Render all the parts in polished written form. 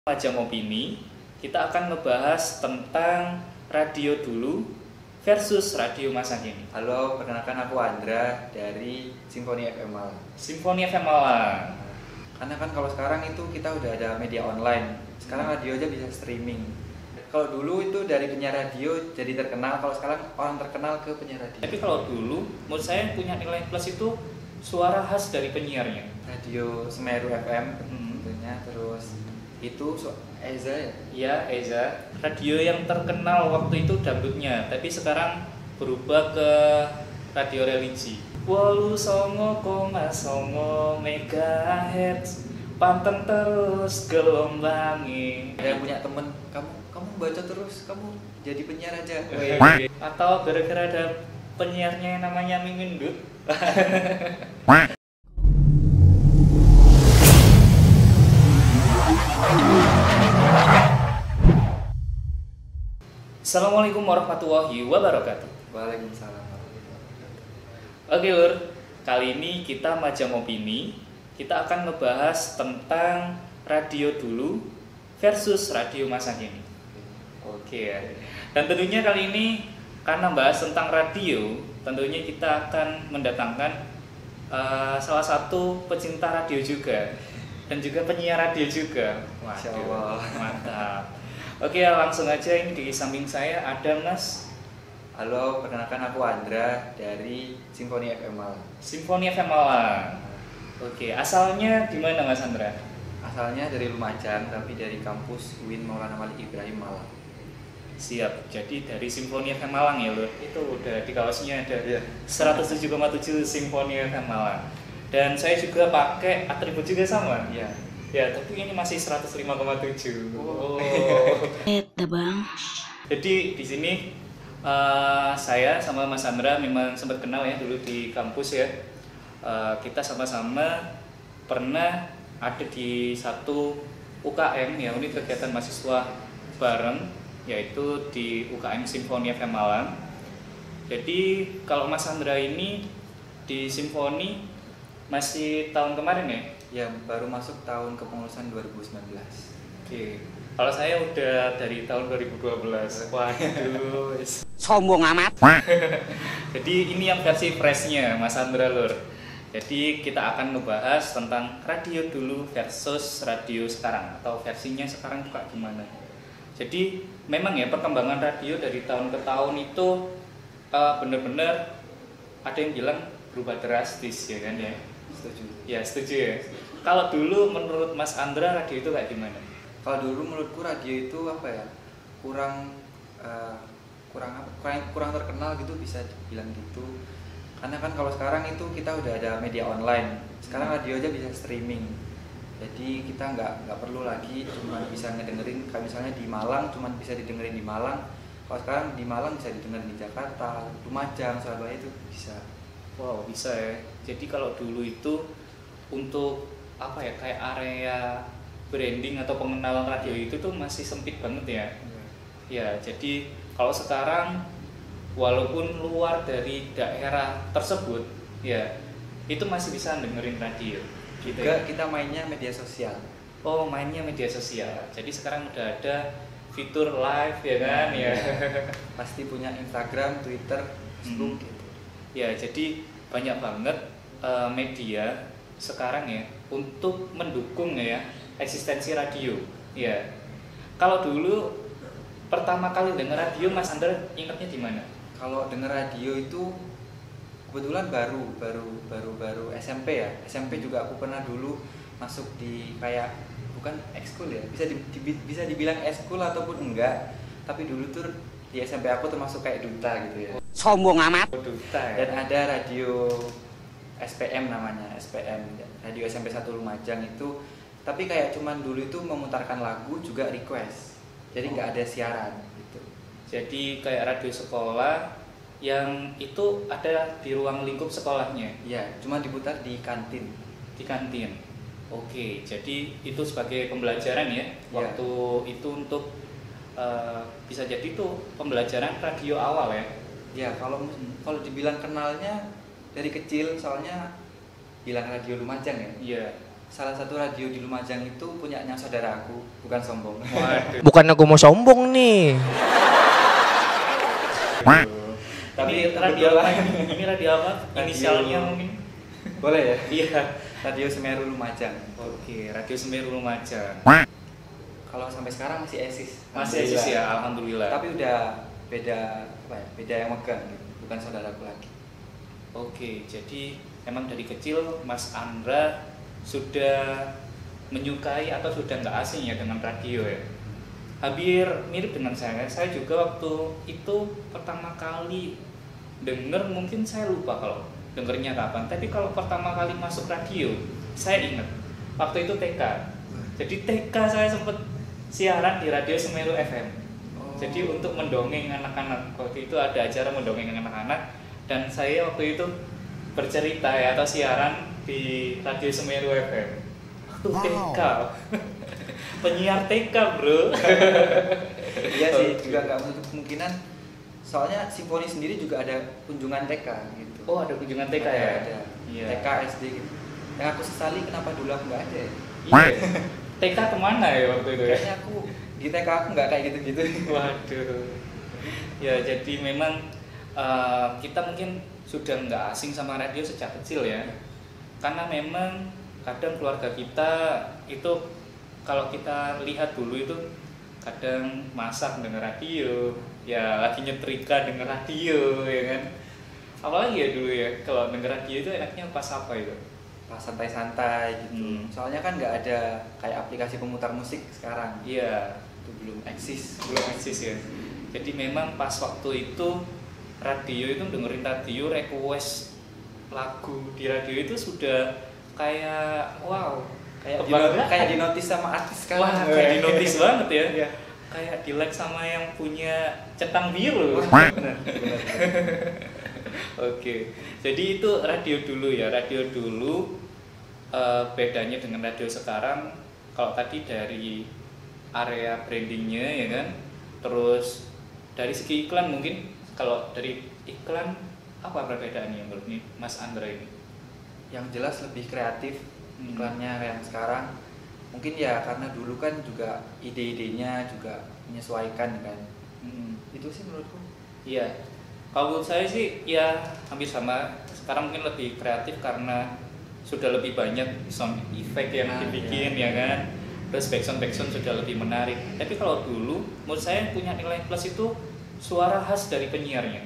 Majang Opini, kita akan ngebahas tentang radio dulu versus radio masa kini. Halo, perkenalkan aku Andra dari Simfoni FM Malang. Simfoni FM Malang. Karena kan kalau sekarang itu kita udah ada media online. Sekarang radio aja bisa streaming. Kalau dulu itu dari penyiar radio jadi terkenal, kalau sekarang orang terkenal ke penyiar radio. Tapi kalau dulu, menurut saya yang punya nilai plus itu suara khas dari penyiarnya. Radio Semeru FM tentunya, terus itu Eza ya? Iya, Eza. Radio yang terkenal waktu itu dangdutnya, tapi sekarang berubah ke radio religi. 89,9 MHz, panteng terus gelombangi. Saya punya temen, kamu baca terus, kamu jadi penyiar aja. Atau gara-gara ada penyiarnya yang namanya Mimin Dut. Assalamualaikum warahmatullahi wabarakatuh. Waalaikumsalam. Oke Lur, kali ini kita Majang Opini, kita akan ngebahas tentang radio dulu versus radio masa kini. Oke ya. Dan tentunya kali ini karena bahas tentang radio, tentunya kita akan mendatangkan salah satu pecinta radio juga dan juga penyiar radio juga. Waduh, mantap. Oke, langsung aja, ini di samping saya ada Mas. Halo, perkenalkan aku Andra dari Simfoni FM Malang. Simfoni FM Malang. Oke, asalnya di mana Mas Andra? Asalnya dari Lumajang, tapi dari kampus UIN Maulana Malik Ibrahim Malang. Siap, jadi dari Simfoni FM Malang ya Lur. Itu udah di kaosnya ada 107,7 Simfoni FM Malang. Dan saya juga pakai atribut juga sama. Iya. Ya, tapi ini masih 105,7. Oh. Bang. Jadi di sini saya sama Mas Andra memang sempat kenal ya dulu di kampus ya. Kita sama-sama pernah ada di satu UKM ya, unit kegiatan mahasiswa bareng, yaitu di UKM Simfoni FM Malang. Jadi kalau Mas Andra ini di Simfoni masih tahun kemarin ya? Ya, baru masuk tahun kepengurusan 2019. Oke. Kalau saya udah dari tahun 2012. Waduh. Sombong amat. Jadi ini yang versi freshnya Mas Andra Lur. Jadi kita akan ngebahas tentang radio dulu versus radio sekarang, atau versinya sekarang juga gimana. Jadi memang ya perkembangan radio dari tahun ke tahun itu benar-benar ada yang bilang berubah drastis ya kan ya. Setuju. Ya setuju ya. Kalau dulu menurut Mas Andra radio itu kayak gimana? Kalau dulu menurutku radio itu apa ya? Kurang terkenal gitu, bisa dibilang gitu. Karena kan kalau sekarang itu kita udah ada media online. Sekarang radio aja bisa streaming. Jadi kita nggak perlu lagi cuma bisa ngedengerin, kayak misalnya di Malang cuma bisa didengerin di Malang. Kalau sekarang di Malang bisa didengerin di Jakarta, Lumajang, Surabaya itu bisa. Wow, bisa ya. Jadi kalau dulu itu untuk apa ya, kayak area branding atau pengenalan radio itu tuh masih sempit banget ya. Ya, jadi kalau sekarang walaupun luar dari daerah tersebut, ya itu masih bisa dengerin radio. Gitu Juga ya. kita mainnya media sosial. Oh, mainnya media sosial. Jadi sekarang udah ada fitur live ya kan ya. Pasti punya Instagram, Twitter, Facebook gitu. Ya, jadi banyak banget media sekarang ya untuk mendukung ya eksistensi radio. Ya. Kalau dulu pertama kali denger radio Mas Andra ingatnya di mana? Kalau denger radio itu kebetulan baru SMP ya. SMP juga aku pernah dulu masuk di kayak, bukan ekskul ya, bisa dibilang ekskul ataupun enggak, tapi dulu tuh di SMP aku termasuk kayak duta gitu ya. Sombong amat. Duta ya. Dan ada radio SPM namanya, SPM, Radio SMP 1 Lumajang itu. Tapi kayak cuman dulu itu memutarkan lagu juga request. Jadi nggak ada siaran gitu. Jadi kayak radio sekolah yang itu ada di ruang lingkup sekolahnya. Ya, cuma diputar di kantin. Di kantin. Oke, jadi itu sebagai pembelajaran ya. Waktu itu untuk bisa jadi itu pembelajaran radio awal ya. Ya, kalau dibilang kenalnya dari kecil, soalnya bilang radio Lumajang ya. Iya. salah satu radio di Lumajang itu punyanya saudaraku, bukan sombong. Waduh. Bukannya gue mau sombong nih. Tapi radio apa ini? Ini radio apa? Inisialnya mungkin? Boleh ya? Iya. Radio Semeru Lumajang. Oke, Radio Semeru Lumajang. Kalau sampai sekarang masih eksis. Masih eksis ya, alhamdulillah. Tapi udah beda apa ya? Beda yang megang gitu. Bukan saudaraku lagi. Oke, jadi emang dari kecil Mas Andra sudah menyukai atau sudah nggak asing ya dengan radio ya? Hampir mirip dengan saya. Saya juga waktu itu pertama kali denger, mungkin saya lupa kalau dengernya kapan. Tapi kalau pertama kali masuk radio, saya ingat waktu itu TK. Jadi TK saya sempat siaran di Radio Semeru FM. Jadi untuk mendongeng anak-anak, waktu itu ada acara mendongeng anak-anak, dan saya waktu itu bercerita ya atau siaran di Radio Semeru FM. Tuh TK. Penyiar TK, Bro. Iya sih, juga nggak menutup kemungkinan. Soalnya Simfoni sendiri juga ada kunjungan TK gitu. Oh, ada kunjungan TK ya? Ada. Iya. TK SD gitu. Yang aku sesali kenapa dulu aku nggak ada ya? Iya. TK kemana ya waktu itu ya? Kayaknya aku di TK aku nggak kayak gitu-gitu. Waduh. Ya, jadi memang kita mungkin sudah nggak asing sama radio sejak kecil ya. Karena memang kadang keluarga kita itu, kalau kita lihat dulu itu kadang masak dengan radio, ya lagi nyetrika dengan radio, ya kan. Apalagi ya dulu ya, kalau denger radio itu enaknya pas apa itu? Pas santai-santai gitu. Soalnya kan nggak ada kayak aplikasi pemutar musik sekarang. Iya, Itu belum eksis. belum eksis ya. Jadi memang pas waktu itu radio itu dengerin radio, request lagu di radio itu sudah kayak wow, kayak dinotis sama artis kan. Wah, kayak dinotis banget ya. Iya. Kayak di like sama yang punya centang biru. Benar. Oke, jadi itu radio dulu ya. Radio dulu bedanya dengan radio sekarang, kalau tadi dari area brandingnya ya kan, terus dari segi iklan mungkin, kalau dari iklan apa perbedaannya menurut Mas Andra ini? Yang jelas lebih kreatif iklannya yang sekarang. Mungkin ya karena dulu kan juga ide-idenya juga menyesuaikan kan. Itu sih menurutku. Iya. Kalau menurut saya sih ya hampir sama. Sekarang mungkin lebih kreatif karena sudah lebih banyak sound effect yang dibikin ya kan. Terus backsound sudah lebih menarik. Tapi kalau dulu menurut saya yang punya nilai plus itu suara khas dari penyiarnya.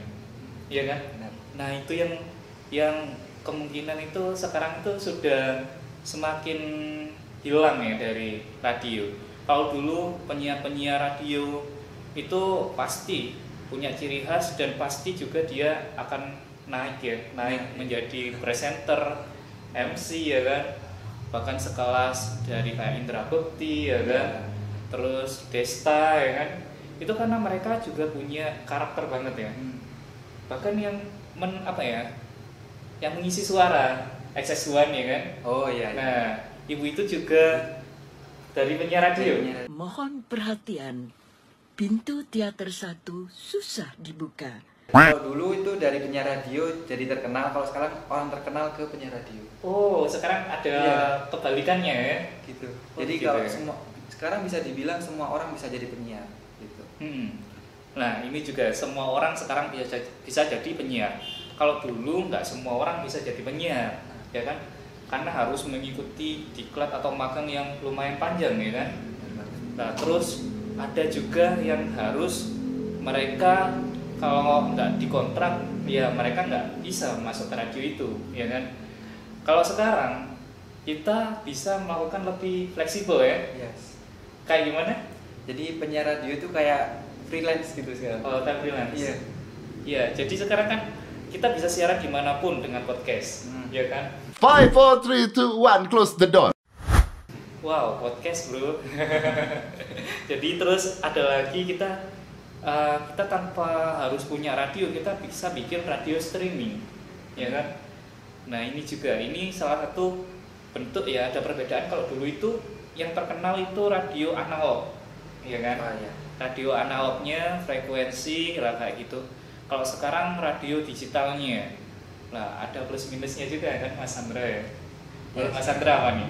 Iya kan? Benar. Nah, itu yang kemungkinan itu sekarang itu sudah semakin hilang ya dari radio. Kalau dulu penyiar-penyiar radio itu pasti punya ciri khas dan pasti juga dia akan naik menjadi presenter, MC ya kan, bahkan sekelas dari kayak Indra Bekti ya kan, terus Desta ya kan, itu karena mereka juga punya karakter banget ya, bahkan yang yang mengisi suara XS1 ya kan. Oh iya. Nah, ibu itu juga dari penyiar radio. Mohon perhatian, pintu teater 1 susah dibuka. Kalau dulu itu dari penyiar radio jadi terkenal, kalau sekarang orang terkenal ke penyiar radio. Oh, sekarang ada kebalikannya ya. Gitu. Oh, Jadi gitu kalau ya. sekarang bisa dibilang semua orang bisa jadi penyiar gitu. Nah, ini juga semua orang sekarang bisa jadi penyiar. Kalau dulu nggak semua orang bisa jadi penyiar, ya kan? Karena harus mengikuti diklat atau magang yang lumayan panjang, ya kan? Nah, terus ada juga yang harus mereka kalau nggak dikontrak, ya mereka nggak bisa masuk ke radio itu, ya kan? Kalau sekarang kita bisa melakukan lebih fleksibel ya. Yes. Kayak gimana? Jadi penyiar radio itu kayak freelance gitu sekarang. Oh, kan freelance. Iya. Iya, jadi sekarang kan kita bisa siaran dimanapun dengan podcast, ya kan? 5, 4, 3, 2, 1, close the door. Wow, podcast bro. Jadi terus ada lagi kita tanpa harus punya radio, kita bisa bikin radio streaming, ya kan? Nah ini juga, ini salah satu bentuk ya, ada perbedaan. Kalau dulu itu yang terkenal itu radio analog, ya kan? Oh, iya. Radio analognya, frekuensi, lah kayak gitu. Kalau sekarang radio digitalnya, lah ada plus minusnya juga kan Mas Andra ya. Kalau Mas Andra apa nih?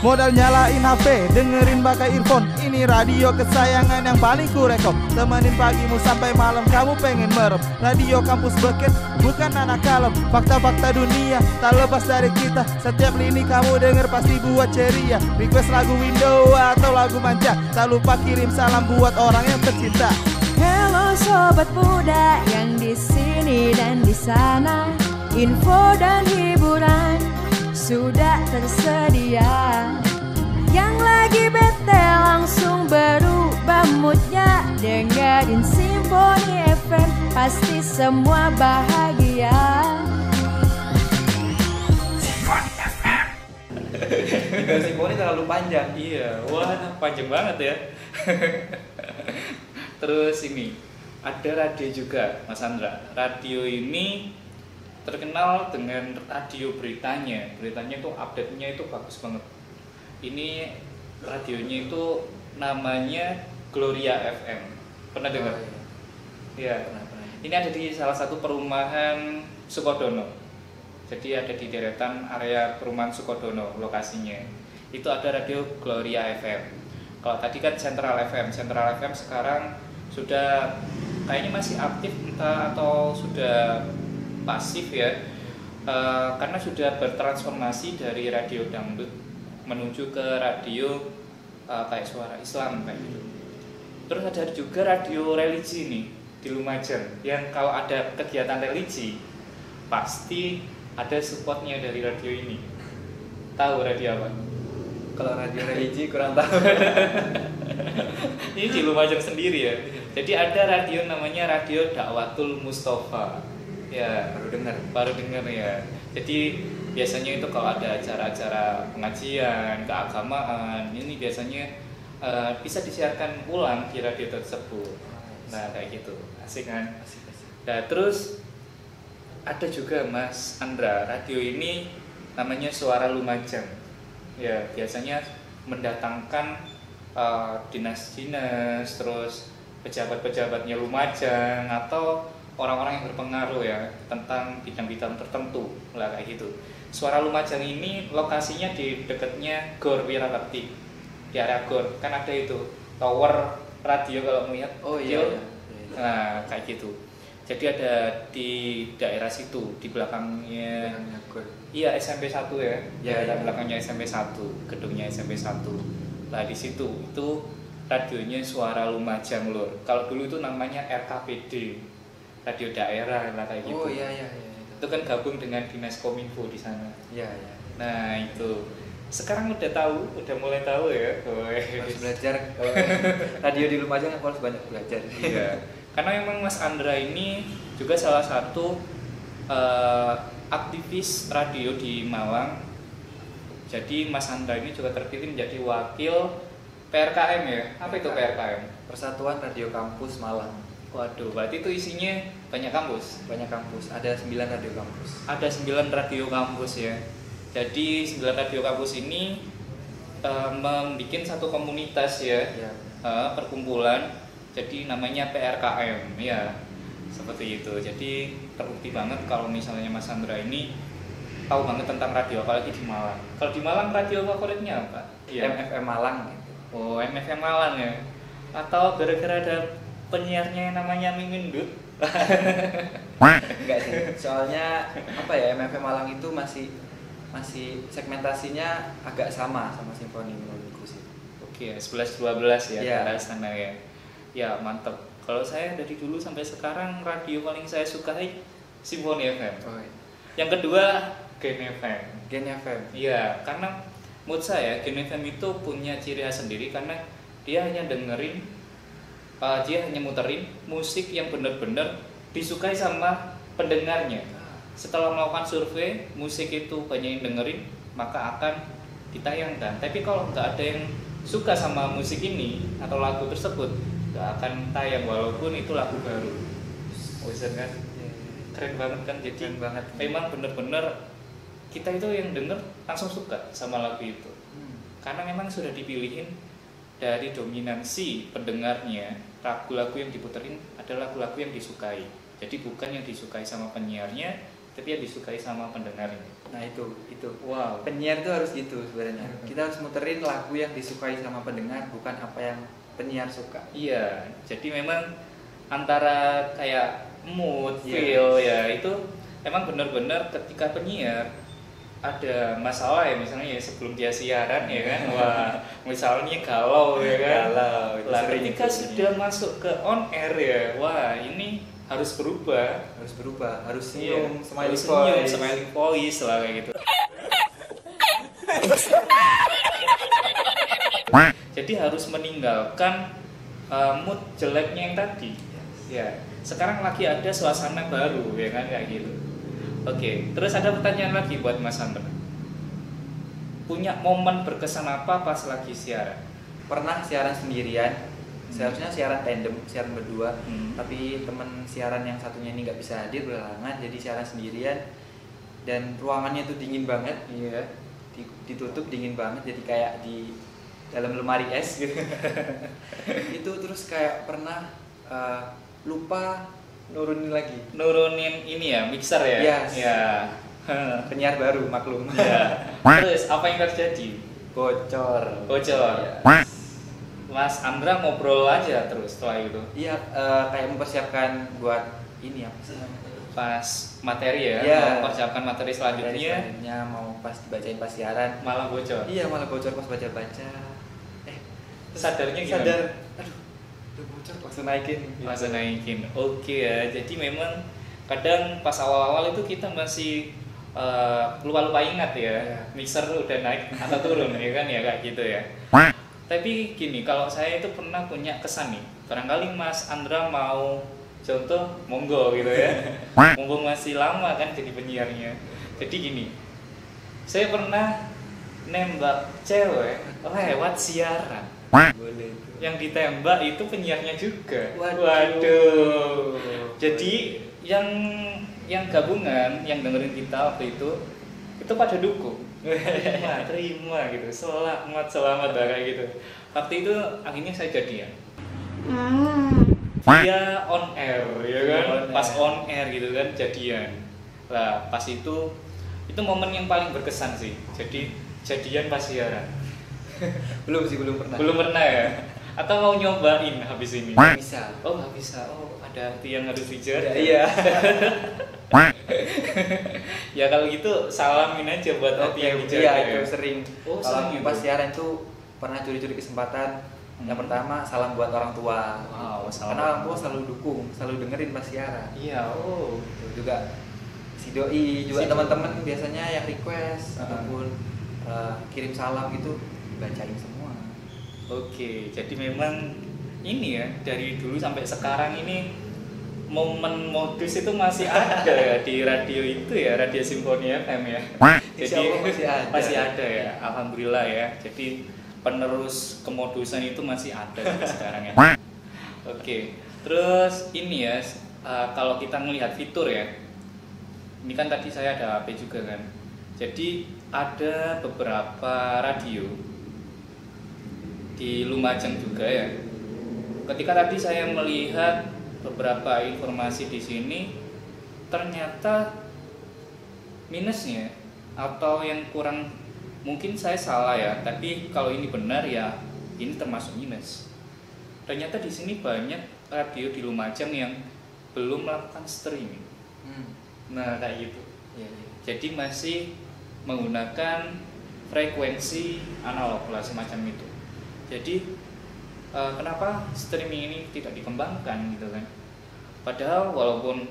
Modal nyalain HP, dengerin pakai earphone. Ini radio kesayangan yang paling ku rekom. Temenin pagimu sampai malam kamu pengen merem. Radio Kampus Beken, bukan anak kalem. Fakta-fakta dunia, tak lepas dari kita. Setiap lini kamu denger pasti buat ceria. Request lagu Window atau lagu manja. Tak lupa kirim salam buat orang yang tercinta. Hello sobat muda yang di sini dan di sana. Info dan hiburan sudah tersedia. Yang lagi bete langsung berubah moodnya. Dengerin Simfoni FM, pasti semua bahagia. Tinggal Simfoni terlalu panjang. Iya, wah panjang banget ya. Terus ini ada radio juga, Mas Andra. Radio ini terkenal dengan radio beritanya. Beritanya itu update-nya itu bagus banget. Ini radionya itu namanya Gloria FM. Pernah dengar? Iya. Ini ada di salah satu perumahan Sukodono. Jadi ada di deretan area perumahan Sukodono lokasinya. Itu ada radio Gloria FM. Kalau tadi kan Central FM. Central FM sekarang sudah kayaknya masih aktif entah atau sudah pasif ya. Karena sudah bertransformasi dari radio dangdut menuju ke radio kayak suara Islam kayak gitu. Terus ada juga radio religi nih di Lumajang yang kalau ada kegiatan religi pasti ada supportnya dari radio ini. Tahu radio apa? Kalau radio religi kurang tahu. Ini di Lumajang sendiri ya. Jadi ada radio namanya Radio Dakwatul Mustofa. Ya, baru dengar ya. Jadi biasanya itu kalau ada acara-acara pengajian, keagamaan, ini biasanya bisa disiarkan ulang di radio tersebut. Nah, kayak gitu. Asik kan? Nah, terus ada juga Mas Andra, radio ini namanya Suara Lumajang. Ya, biasanya mendatangkan dinas-dinas, terus pejabat-pejabatnya Lumajang atau orang-orang yang berpengaruh ya tentang bidang-bidang tertentu lah kayak gitu. Suara Lumajang ini lokasinya di dekatnya Gor Wirabakti, di area Gor kan ada itu tower radio kalau melihat. Oh iya. Nah kayak gitu. Jadi ada di daerah situ di belakangnya. Iya SMP 1 ya. Ya, belakangnya SMP 1, gedungnya SMP 1. Nah di situ itu radionya Suara Lumajang Lur. Kalau dulu itu namanya RKPD, radio daerah lah kayak gitu. Oh iya. Itu kan gabung dengan Dinas Kominfo di sana. Iya. Nah itu sekarang udah tahu, udah mulai tahu ya. Harus belajar. Radio di Lumajang aku harus banyak belajar. Iya. Karena memang Mas Andra ini juga salah satu aktivis radio di Malang. Jadi Mas Andra ini juga terpilih menjadi wakil PRKM ya. Apa itu PRKM? Persatuan Radio Kampus Malang. Waduh, berarti itu isinya banyak kampus? Banyak kampus, ada 9 radio kampus. Ada 9 radio kampus ya. Jadi 9 radio kampus ini membuat satu komunitas ya, perkumpulan. Jadi namanya PRKM ya, seperti itu. Jadi terbukti banget kalau misalnya Mas Andra ini tahu banget tentang radio, apalagi di Malang. Kalau di Malang radio favoritnya apa? Ya. MFM Malang gitu. Oh, MFM Malang ya. Atau gara-gara ada penyiarnya yang namanya Mimin Dut? Enggak sih. Soalnya apa ya, MFM Malang itu masih segmentasinya agak sama Simfoni menurutku sih. Oke, 11-12 ya, ya. ke arah sana ya. Ya, mantap. Kalau saya dari dulu sampai sekarang radio paling saya sukai Simfoni FM. Oh, iya. Yang kedua Gen FM. Gen FM. Iya, karena menurut saya Gen FM itu punya ciri khas sendiri karena dia hanya muterin musik yang benar-benar disukai sama pendengarnya. Setelah melakukan survei, musik itu banyak yang dengerin, maka akan ditayangkan. Tapi kalau nggak ada yang suka sama musik ini atau lagu tersebut, nggak akan tayang walaupun itu lagu baru. Wizard kan? Keren banget kan? Jadi keren banget. Memang benar-benar kita itu yang denger langsung suka sama lagu itu. Karena memang sudah dipilihin dari dominansi pendengarnya, lagu-lagu yang diputerin adalah lagu-lagu yang disukai. Jadi bukan yang disukai sama penyiarnya, tapi yang disukai sama pendengarnya. Nah itu Wow. penyiar itu harus gitu sebenarnya. Kita harus muterin lagu yang disukai sama pendengar, bukan apa yang penyiar suka. Iya, jadi memang antara kayak mood, Iya. feel ya itu emang benar-benar ketika penyiar ada masalah ya misalnya ya sebelum dia siaran ya kan, wah misalnya galau ya kan, Galau, itu lah sering ketika itu sudah masuk ke on air ya, wah ini harus berubah, harus Iya, senyum, smiley harus senyum, voice. smiling voice lah kayak gitu. Jadi harus meninggalkan mood jeleknya yang tadi. Ya, sekarang lagi ada suasana baru ya kan kayak gitu. Oke, terus ada pertanyaan lagi buat Mas Andra. Punya momen berkesan apa pas lagi siaran? Pernah siaran sendirian, seharusnya siaran tandem, siaran berdua, Hmm. tapi teman siaran yang satunya ini nggak bisa hadir berhalangan, jadi siaran sendirian dan ruangannya tuh dingin banget, Iya. ditutup dingin banget, jadi kayak di dalam lemari es gitu. Itu terus kayak pernah lupa nurunin lagi. Nurunin ini ya, mixer ya? Yes. Ya. Penyiar baru maklum. Ya. Terus apa yang terjadi? Bocor. Bocor. Iya. Mas Andra ngobrol aja terus setelah itu. Iya, kayak mempersiapkan buat ini apa sih namanya? Pas materi ya, Iya. mempersiapkan materi selanjutnya Selanjutnya mau pas dibacain pas siaran. malah bocor. Iya, malah bocor pas baca-baca. Sadarnya gimana? Sadar, aduh, udah bocor, langsung naikin. Masa naikin. Oke ya. Jadi memang kadang pas awal-awal itu kita masih lupa-lupa ingat ya. Iya. Mixer udah naik atau turun ya kan ya kayak gitu ya. Tapi gini, kalau saya itu pernah punya kesan nih. Barangkali Mas Andra mau contoh, monggo gitu ya. Mumpung masih lama kan jadi penyiarnya. Jadi gini, saya pernah nembak cewek lewat siaran. Boleh itu. Yang ditembak itu penyiarnya juga. Waduh. Jadi yang gabungan, yang dengerin kita waktu itu pada dukung. Terima gitu. Selamat kayak gitu. Waktu itu akhirnya saya jadian. Dia on air ya kan, On air. pas on air gitu kan jadian. Lah pas itu momen yang paling berkesan sih. Jadi jadian pas siaran. Belum sih, belum pernah. Belum pernah ya? Atau mau nyobain habis ini? Bisa. Oh nggak bisa. Oh ada yang harus dijar. Iya. Ya kalau gitu salamin aja buat hati yang dijar. Iya, ya. itu sering. Oh, Kalau sering pas itu? siaran itu pernah curi-curi kesempatan. Yang pertama salam buat orang tua. Wow, salam. Karena orang tua selalu dukung, selalu dengerin pas siaran. Iya. Oh. Itu juga si doi juga Si doi. teman-teman biasanya yang request Ah. ataupun kirim salam gitu bacain semua. Oke. Jadi memang ini ya dari dulu sampai sekarang ini momen modus itu masih ada ya di radio itu ya, Radio Simfoni FM ya. Insya Allah masih ada. Masih ada ya. Alhamdulillah ya. Jadi penerus kemodusan itu masih ada sampai sekarang ya. Oke. Terus ini ya, kalau kita melihat fitur ya, ini kan tadi saya ada HP juga kan. Jadi ada beberapa radio di Lumajang juga ya. Ketika tadi saya melihat beberapa informasi di sini, ternyata minusnya atau yang kurang, mungkin saya salah ya, tapi kalau ini benar ya ini termasuk minus. Ternyata di sini banyak radio di Lumajang yang belum melakukan streaming. Nah kayak gitu. Iya, iya. Jadi masih menggunakan frekuensi analog lah semacam itu. Jadi kenapa streaming ini tidak dikembangkan gitu kan? Padahal walaupun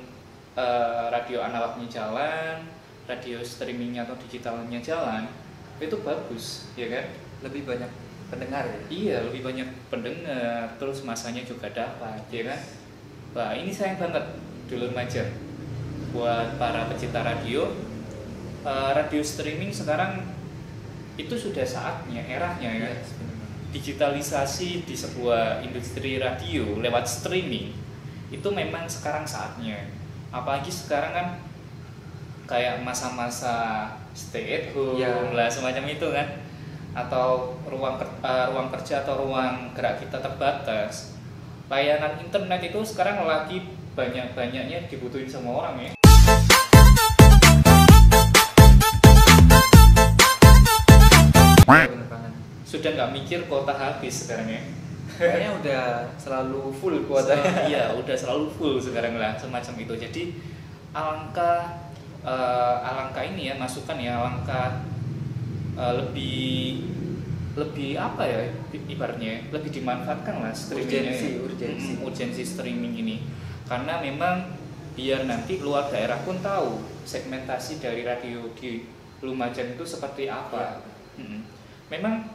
radio analognya jalan, radio streamingnya atau digitalnya jalan, itu bagus, ya kan? Lebih banyak pendengar ya. Iya, lebih banyak pendengar, terus masanya juga dapat, ya kan? Wah, ini sayang banget dulur Majar buat para pecinta radio. Radio streaming sekarang itu sudah saatnya, eranya ya. Digitalisasi di sebuah industri radio lewat streaming itu memang sekarang saatnya. Apalagi sekarang kan kayak masa-masa stay at home Ya. lah semacam itu kan, atau ruang kerja atau ruang gerak kita terbatas. Layanan internet itu sekarang lagi banyak-banyaknya dibutuhin sama orang ya. bener banget. Sudah nggak mikir kuota habis sekarang ya. Kayaknya udah selalu full kuotanya. Iya, udah selalu full sekarang lah semacam itu. Jadi alangkah ini ya, masukan ya, alangkah lebih apa ya, ibaratnya lebih dimanfaatkan lah streamingnya, urgensi streaming ini, karena memang biar nanti luar daerah pun tahu segmentasi dari radio di Lumajang itu seperti apa. Memang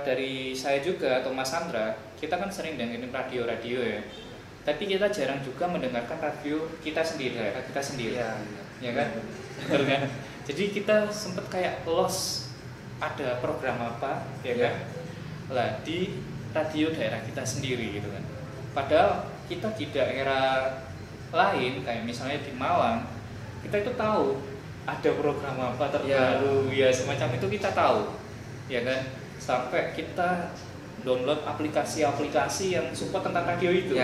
dari saya juga atau Mas Andra, kita kan sering dengerin radio ya, tapi kita jarang juga mendengarkan radio kita sendiri, daerah kita sendiri, ya kan? Betul kan? Jadi kita sempat kayak lost ada program apa, ya kan? Lah di radio daerah kita sendiri gitu kan. Padahal kita di daerah lain kayak misalnya di Malang, kita itu tahu ada program apa terbaru, ya semacam itu kita tahu, ya kan? Sampai kita download aplikasi-aplikasi yang support tentang radio itu.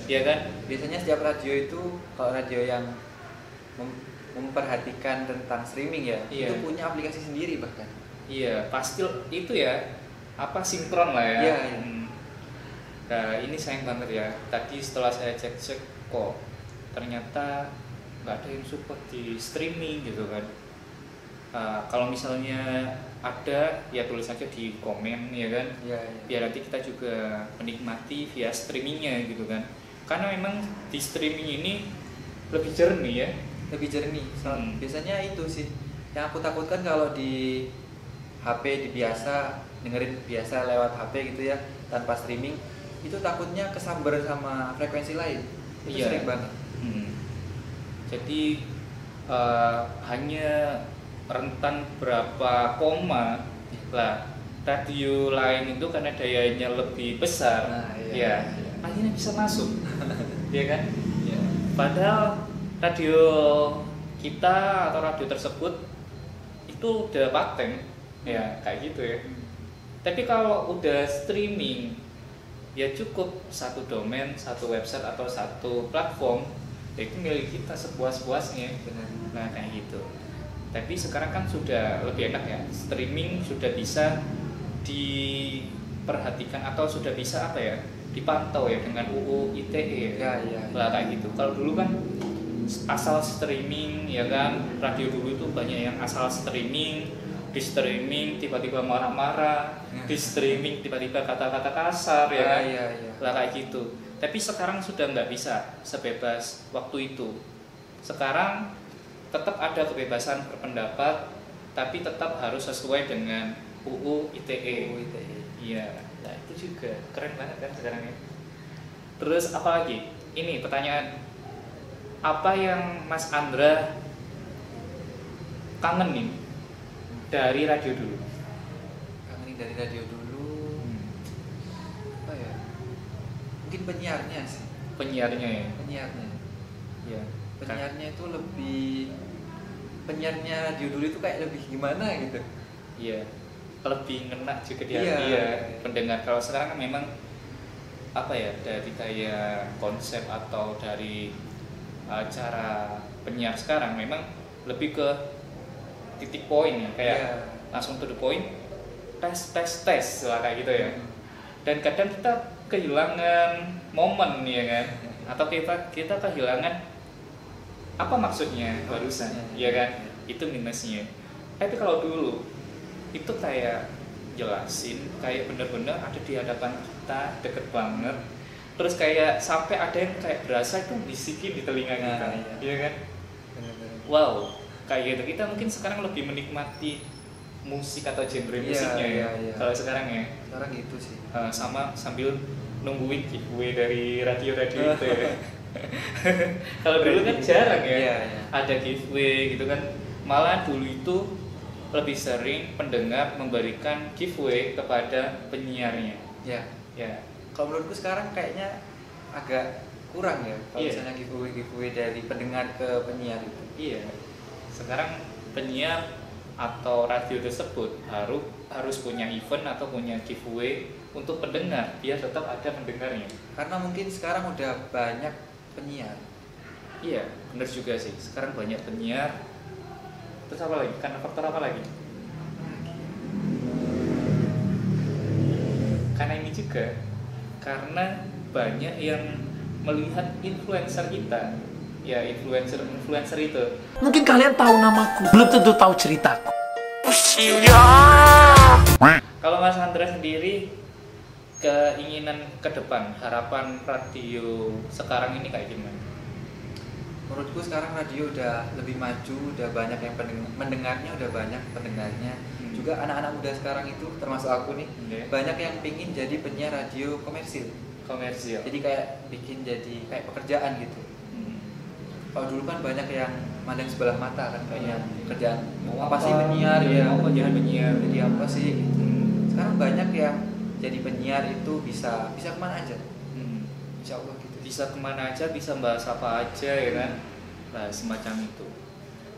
Ya kan? Biasanya setiap radio itu, kalau radio yang memperhatikan tentang streaming ya, itu punya aplikasi sendiri bahkan. Iya, pasti itu ya, apa sinkron lah ya. Nah ini sayang banget ya. Tadi setelah saya cek-cek kok ternyata nggak ada yang support di streaming gitu kan. Kalau misalnya ada ya tulis aja di komen ya kan, biar nanti kita juga menikmati via streamingnya gitu kan, karena memang di streaming ini lebih jernih ya, biasanya itu sih yang aku takutkan kalau di HP di biasa dengerin biasa lewat HP gitu ya tanpa streaming, itu takutnya kesamber sama frekuensi lain, itu sering banget. Jadi hanya rentan berapa koma lah, radio lain itu karena dayanya lebih besar, akhirnya bisa masuk, ya kan? Padahal radio kita atau radio tersebut itu udah paten, ya kayak gitu ya. Tapi kalau udah streaming, ya cukup satu domain, satu website atau satu platform, ya itu milik kita sepuas-puasnya. Nah kayak gitu. Tapi sekarang kan sudah lebih enak ya, streaming sudah bisa diperhatikan atau sudah bisa apa ya, dipantau ya dengan UU ITE lah kayak gitu. Kalau dulu kan asal streaming ya kan, radio dulu itu banyak yang asal streaming, di streaming tiba-tiba marah-marah, di streaming tiba-tiba kata-kata kasar ya kan, lah kayak gitu. Tapi sekarang sudah nggak bisa sebebas waktu itu. Sekarang tetap ada kebebasan berpendapat, tapi tetap harus sesuai dengan UU ITE. Iya, nah itu juga keren banget kan sekarang ya. Terus apa lagi? Ini pertanyaan, apa yang Mas Andra kangenin dari radio dulu? Kangenin dari radio dulu, apa ya? Mungkin penyiarnya sih. Penyiarnya ya. Iya. Penyiarnya itu lebih, penyiarnya radio dulu itu kayak lebih gimana gitu. Iya, lebih ngena juga di hati pendengar. Kalau sekarang kan memang apa ya, dari kayak konsep atau dari cara penyiar sekarang memang lebih ke titik poin ya, kayak langsung to the point, tes lah kayak gitu ya. Dan kadang kita kehilangan momen ya kan, atau kita kehilangan apa maksudnya barusan, ya kan? Itu minusnya. Tapi kalau dulu itu kayak jelasin, kayak bener-bener ada di hadapan kita, deket banget. Terus kayak sampai ada yang kayak berasa itu bisikin di telinga kita, ya kan? Wow, kayak gitu. Kita mungkin sekarang lebih menikmati musik atau genre musiknya kalau sekarang ya. Sekarang gitu sih. Sama sambil nungguin giveaway dari radio-radio itu ya. Kalau dulu kan jarang ya, ada giveaway gitu kan. Malah dulu itu lebih sering pendengar memberikan giveaway kepada penyiarnya. Kalau menurutku sekarang kayaknya agak kurang ya, kalau misalnya giveaway dari pendengar ke penyiar itu. Iya. Sekarang penyiar atau radio tersebut harus punya event atau punya giveaway untuk pendengar, biar tetap ada pendengarnya. Karena mungkin sekarang udah banyak penyiar. Iya, benar juga sih. Sekarang banyak penyiar. Terus apa lagi? Karena faktor apa lagi? karena ini juga, karena banyak yang melihat influencer kita, ya influencer itu. Mungkin kalian tahu namaku, belum tentu tahu ceritaku. Kalau Mas Andra sendiri, keinginan ke depan, harapan radio sekarang ini kayak gimana? Menurutku sekarang radio udah lebih maju, udah banyak yang mendengarnya, udah banyak pendengarnya. Juga anak-anak muda sekarang itu, termasuk aku nih, banyak yang pingin jadi penyiar radio komersil. Jadi kayak bikin jadi kayak pekerjaan gitu. Kalau dulu kan banyak yang mandang sebelah mata kan, kayak kerjaan apa sih penyiar ya, mau jadi penyiar, jadi apa sih. Sekarang banyak yang jadi penyiar itu bisa kemana aja. Insya Allah gitu. Bisa kemana aja, bisa bahas apa aja ya kan, nah semacam itu.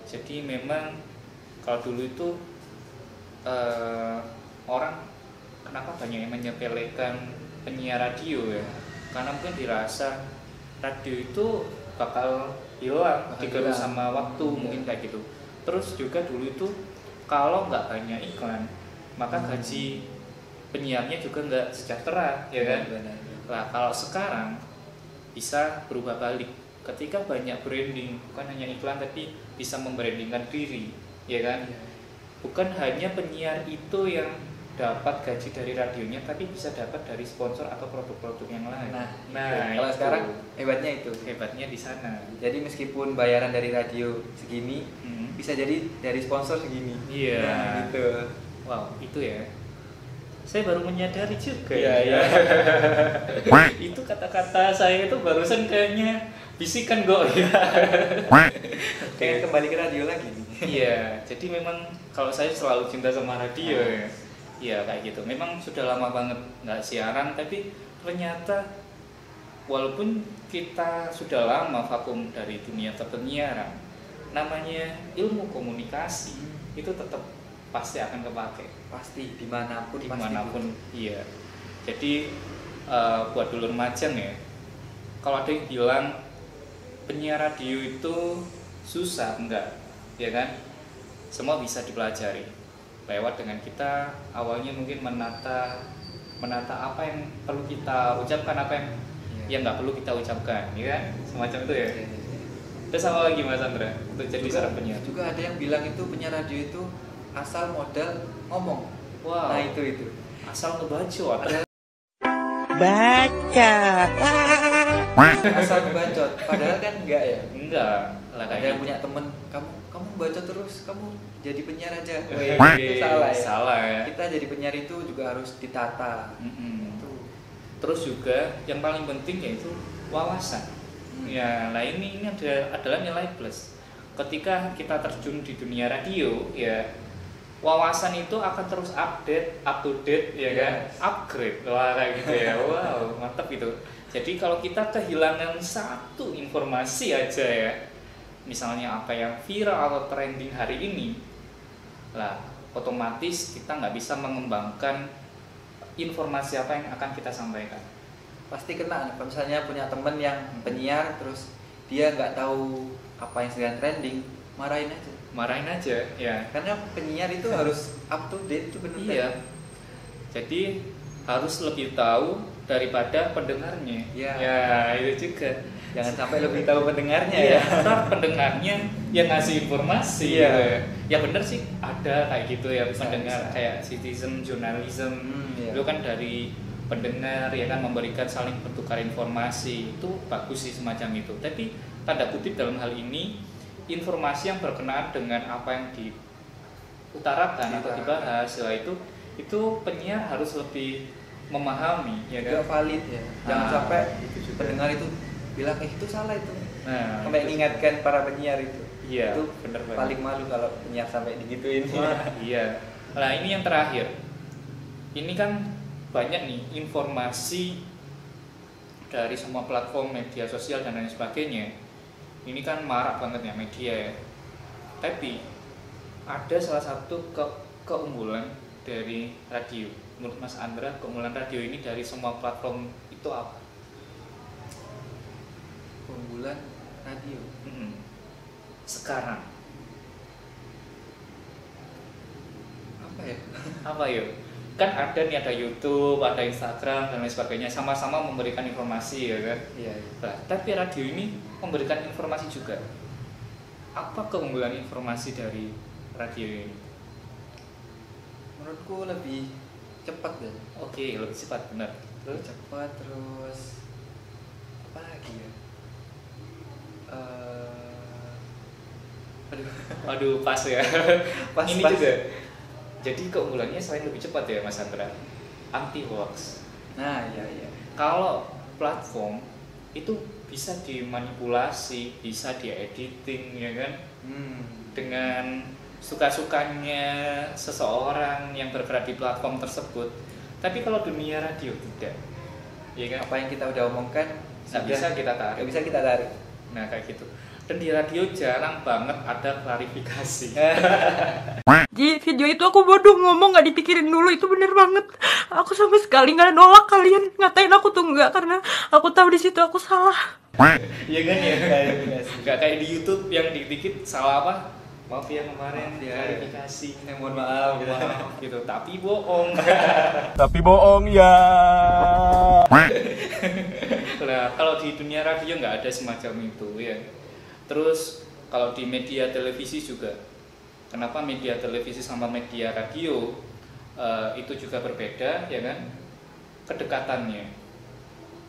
Jadi memang kalau dulu itu orang kenapa banyak yang menyepelekan penyiar radio ya, karena mungkin dirasa radio itu bakal hilang digerus sama waktu, mungkin kayak gitu. Terus juga dulu itu kalau nggak banyak iklan, maka gaji penyiarnya juga nggak sejahtera ya kan. Nah kalau sekarang bisa berubah balik, ketika banyak branding, bukan hanya iklan tapi bisa membrandingkan diri ya kan. Bukan hanya penyiar itu yang dapat gaji dari radionya, tapi bisa dapat dari sponsor atau produk-produk yang lain. Nah kalau sekarang hebatnya itu, hebatnya di sana. jadi meskipun bayaran dari radio segini, bisa jadi dari sponsor segini. Iya. Nah, gitu. Wow, itu ya. Saya baru menyadari juga. Iya. Itu kata-kata saya itu barusan kayaknya bisikan kok ya. Pengen kembali ke radio lagi. Iya, jadi memang kalau saya selalu cinta sama radio ya. Iya kayak gitu. Memang sudah lama banget nggak siaran, tapi ternyata walaupun kita sudah lama vakum dari dunia penyiaran, namanya ilmu komunikasi itu tetap pasti akan kepake. Pasti dimanapun. Iya. Jadi buat dulur Majang ya, kalau ada yang bilang penyiar radio itu susah, enggak ya kan, semua bisa dipelajari lewat dengan kita awalnya mungkin menata apa yang perlu kita ucapkan, apa yang nggak perlu kita ucapkan ya kan, semacam itu ya. Terus apa lagi Mas Andra untuk jadi seorang penyiar? Juga ada yang bilang itu penyiar radio itu asal modal ngomong. Wow. Nah itu asal ngebacot. Asal ngebacot. Padahal kan enggak ya. Enggak lah, Ada kayak yang gitu. punya temen, kamu bacot terus, kamu jadi penyiar aja. Itu salah ya. Salah ya. Kita jadi penyiar itu juga harus ditata. Itu. Terus juga yang paling penting yaitu wawasan. Ya, nah ini adalah nilai plus. Ketika kita terjun di dunia radio, ya wawasan itu akan terus update, up to date, ya kan, upgrade, wah kayak gitu ya, wow mantap itu. Jadi kalau kita kehilangan satu informasi aja ya, misalnya apa yang viral atau trending hari ini, lah otomatis kita nggak bisa mengembangkan informasi apa yang akan kita sampaikan. Pasti kena. Kalau misalnya punya temen yang penyiar terus dia nggak tahu apa yang sedang trending, marahin aja ya, karena penyiar itu harus up to date, itu benar. Iya, jadi harus lebih tahu daripada pendengarnya. Ya itu juga, jangan sampai lebih tahu pendengarnya. Iya, ntar pendengarnya yang ngasih informasi. Iya. Gitu ya. Ya bener sih, ada kayak gitu ya, pendengar bisa. kayak citizen journalism. Iya. Itu kan dari pendengar ya kan, memberikan saling bertukar informasi, itu bagus sih semacam itu. Tapi tanda kutip dalam hal ini, informasi yang berkenaan dengan apa yang diutarakan atau dibahas, ya itu penyiar harus lebih memahami, ya kan? Juga valid ya. Jangan sampai pendengar itu bilang itu salah itu. Nah, sampai mengingatkan para penyiar itu. Iya, itu bener banget. paling malu kalau penyiar sampai digituin. Iya. Nah ini yang terakhir. Ini kan banyak nih informasi dari semua platform media sosial dan lain sebagainya. Ini kan marak banget ya media ya. Tapi ada salah satu keunggulan dari radio. Menurut Mas Andra, keunggulan radio ini dari semua platform itu apa? Keunggulan radio. Sekarang Apa ya? apa ya? kan ada nih, ada YouTube, ada Instagram dan lain sebagainya, sama-sama memberikan informasi ya kan. Iya. Nah, tapi radio ini memberikan informasi juga. Apa keunggulan informasi dari radio ini? Menurutku lebih cepat ya. Oke, lebih cepat, benar. Lebih cepat, terus apa lagi ya? Waduh, pas ya. Pas, Ini pas. juga. Jadi keunggulannya selain lebih cepat ya Mas Andra, anti hoax. Nah, iya. Kalau platform itu bisa dimanipulasi, bisa diediting ya kan, dengan suka-sukanya seseorang yang bergerak di platform tersebut. Tapi kalau dunia radio tidak, ya kan? Apa yang kita udah omongkan Nggak bisa kita tarik. Nggak bisa kita tarik. Nah kayak gitu. Dan di radio jarang banget ada klarifikasi. Di video itu aku bodoh ngomong gak dipikirin dulu, itu bener banget. Aku sama sekali gak nolak kalian ngatain aku tuh enggak, karena aku tahu di situ aku salah. Iya kan ya? Gak kayak di YouTube yang dikit-dikit salah apa? Maaf ya kemarin klarifikasi. Mohon maaf gitu. Gitu. Tapi bohong. Tapi bohong ya. Nah kalau di dunia radio nggak ada semacam itu ya. Terus kalau di media televisi juga, kenapa media televisi sama media radio itu juga berbeda ya kan? Kedekatannya.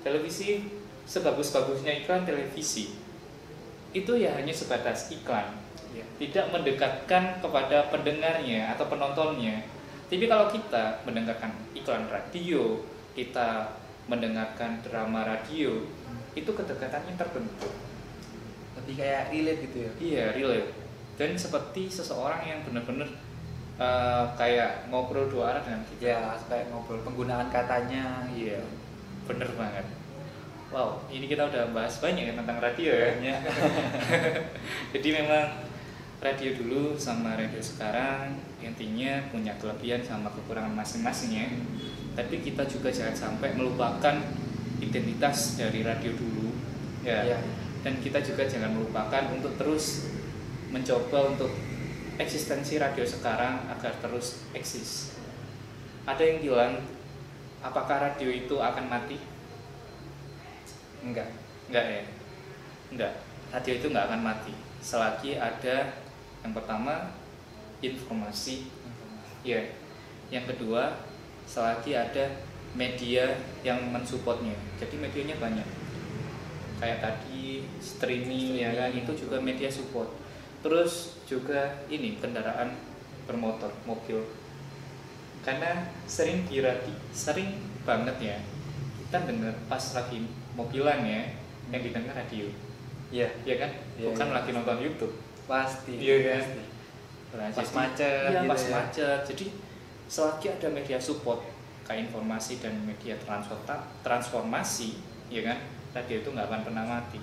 Televisi sebagus-bagusnya iklan televisi itu ya hanya sebatas iklan, ya. Tidak mendekatkan kepada pendengarnya atau penontonnya. Tapi kalau kita mendengarkan iklan radio, kita mendengarkan drama radio, itu kedekatannya terbentuk. Lebih kayak relate gitu ya. Iya, relate. Dan seperti seseorang yang benar-benar kayak ngobrol dua arah dengan kita. Ya, kayak ngobrol penggunaan katanya. Iya, bener banget. Wow, ini kita udah bahas banyak ya tentang radio ya. Jadi memang radio dulu sama radio sekarang intinya punya kelebihan sama kekurangan masing-masingnya. Tapi kita juga jangan sampai melupakan identitas dari radio dulu, ya. Dan kita juga jangan melupakan untuk terus mencoba untuk eksistensi radio sekarang agar terus eksis. Ada yang bilang, apakah radio itu akan mati? Enggak ya. Enggak. Radio itu enggak akan mati selagi ada yang pertama informasi. Ya. Yang kedua, selagi ada media yang mensupportnya. Jadi medianya banyak. Kayak tadi streaming ya kan, itu juga media support. Terus juga ini kendaraan bermotor, mobil. Karena sering banget ya kita dengar pas lagi mobilan ya, yang didengar radio. Iya. Iya kan? Bukan lagi nonton YouTube. Pasti. Iya kan? Pas macet. Iya, gitu pas ya. macet. Jadi selagi ada media support kayak informasi dan media transformasi, ya kan? Radio itu nggak akan pernah mati.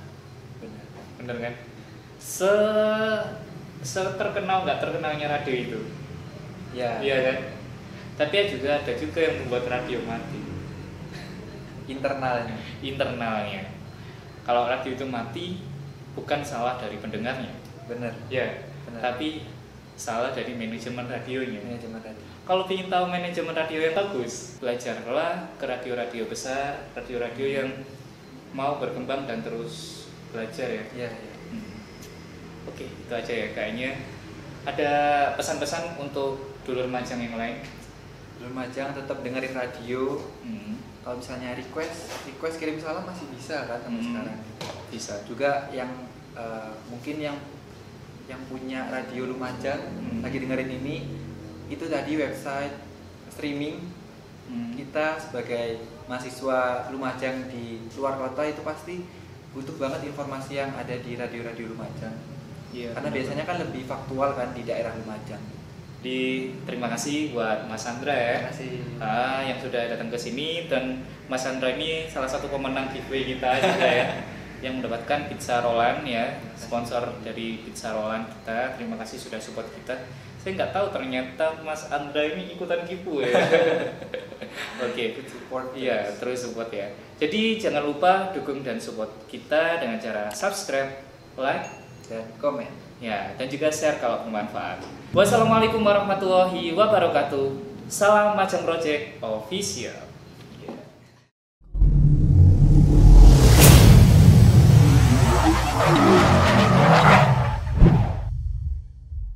Bener kan? Terkenal nggak terkenalnya radio itu. Ya. Iya kan? Tapi ya juga ada juga yang membuat radio mati. Internalnya. Kalau radio itu mati bukan salah dari pendengarnya. Bener. Ya. Bener. Tapi salah dari manajemen radionya. Manajemen radio. Kalau ingin tahu manajemen radio yang bagus, belajarlah ke radio-radio besar, radio-radio yang mau berkembang dan terus belajar ya. Iya. Oke, itu aja ya kayaknya. Ada pesan-pesan untuk dulur majang yang lain? Dulur majang tetap dengerin radio. Kalau misalnya request kirim salam masih bisa kan sampai sekarang. Bisa. Juga yang mungkin yang punya radio Lumajang lagi dengerin ini, itu tadi website streaming. Kita sebagai mahasiswa Lumajang di luar kota itu pasti butuh banget informasi yang ada di radio-radio Lumajang. Iya, karena biasanya kan lebih faktual kan di daerah Lumajang. Terima kasih buat Mas Andra ya. Terima kasih. Yang sudah datang ke sini, dan Mas Andra ini salah satu pemenang giveaway kita juga ya. Yang mendapatkan pizza Roland ya, sponsor dari pizza Roland kita. Terima kasih sudah support kita. Saya nggak tahu ternyata Mas Andra ini ikutan giveaway ya. Oke. Support. Iya, terus support ya. Jadi jangan lupa dukung dan support kita dengan cara subscribe, like, dan komen. ya, dan juga share kalau bermanfaat. Wassalamualaikum warahmatullahi wabarakatuh. Salam Macam Project Official.